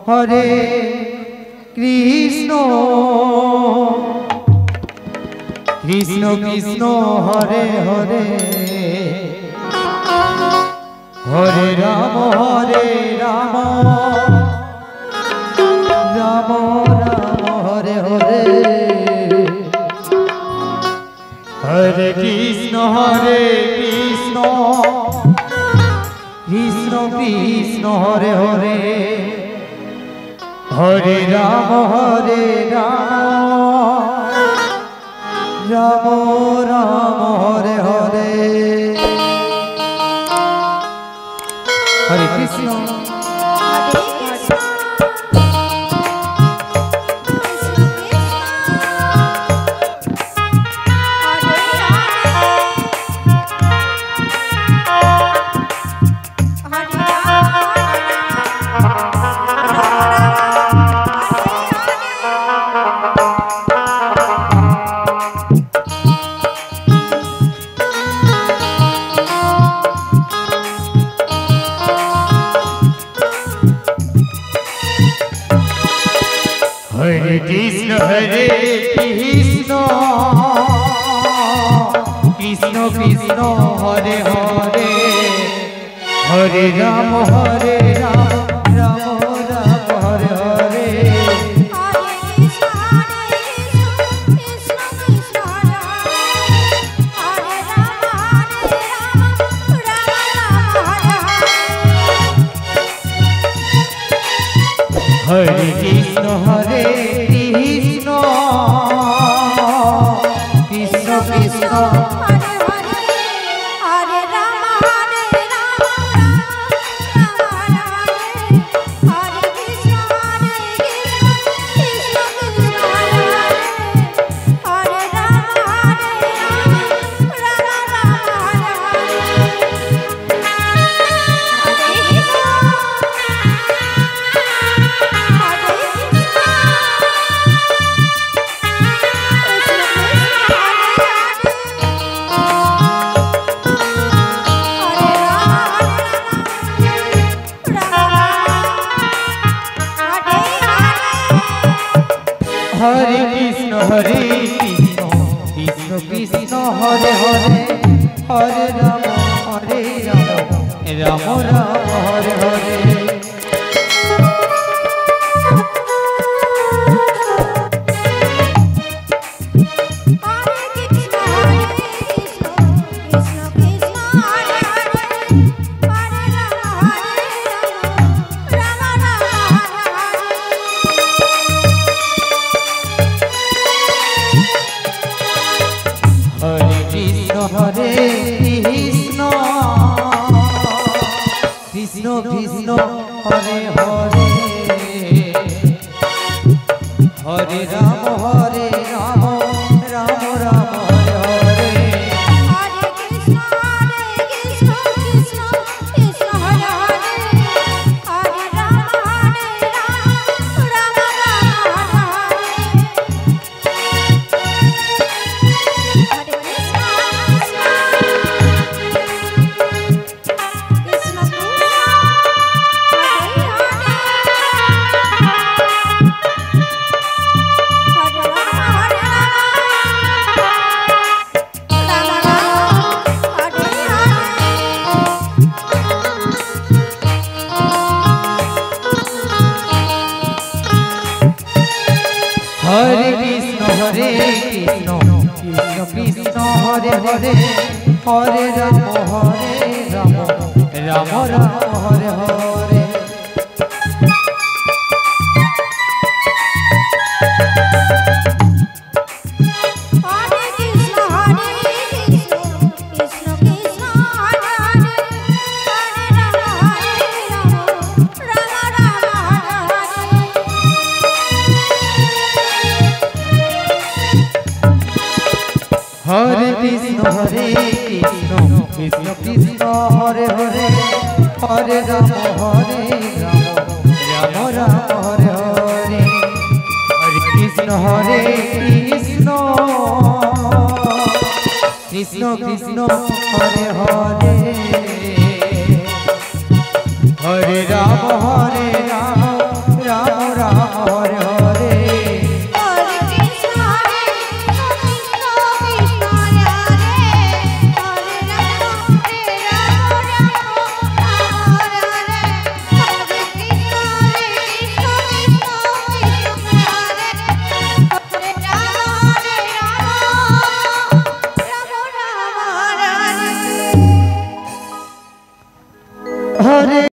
Hare Krishna Krishna Krishna Hare Hare Hare Ram Ram Ram Hare Hare Hare Krishna Krishna Krishna Hare Hare Hare Ram Ram Ram Hare Hare Hare Krishna Hare Krishna Krishna Krishna Hare Hare Hare Ram Ram Ram Hare Hare Hare Krishna Krishna Krishna Hare Krishna Krishna Krishna Hare Hare Hare Ram Ram Ram Hare Hare Krishna Krishna Hare Hare Hare Ram Ram Ram Hare Hare Hare Krishna Krishna Krishna Hare Hare Hare Ram Ram Ram Hare Krishna Krishna Krishna Hare Hare Hare Ram Ram Ram Hare Hare Hare Krishna Krishna Krishna Hare Hare Hare Ram Ram Ram Hare Hare Hare Krishna Krishna Krishna Hare Hare Hare Ram Ram Ram Hare Hare Hare Krishna Krishna Krishna Hare Hare Hare Ram Ram Hare Hare Hare Krishna Krishna Krishna Hare Hare Ram Ram Hare Hare Hare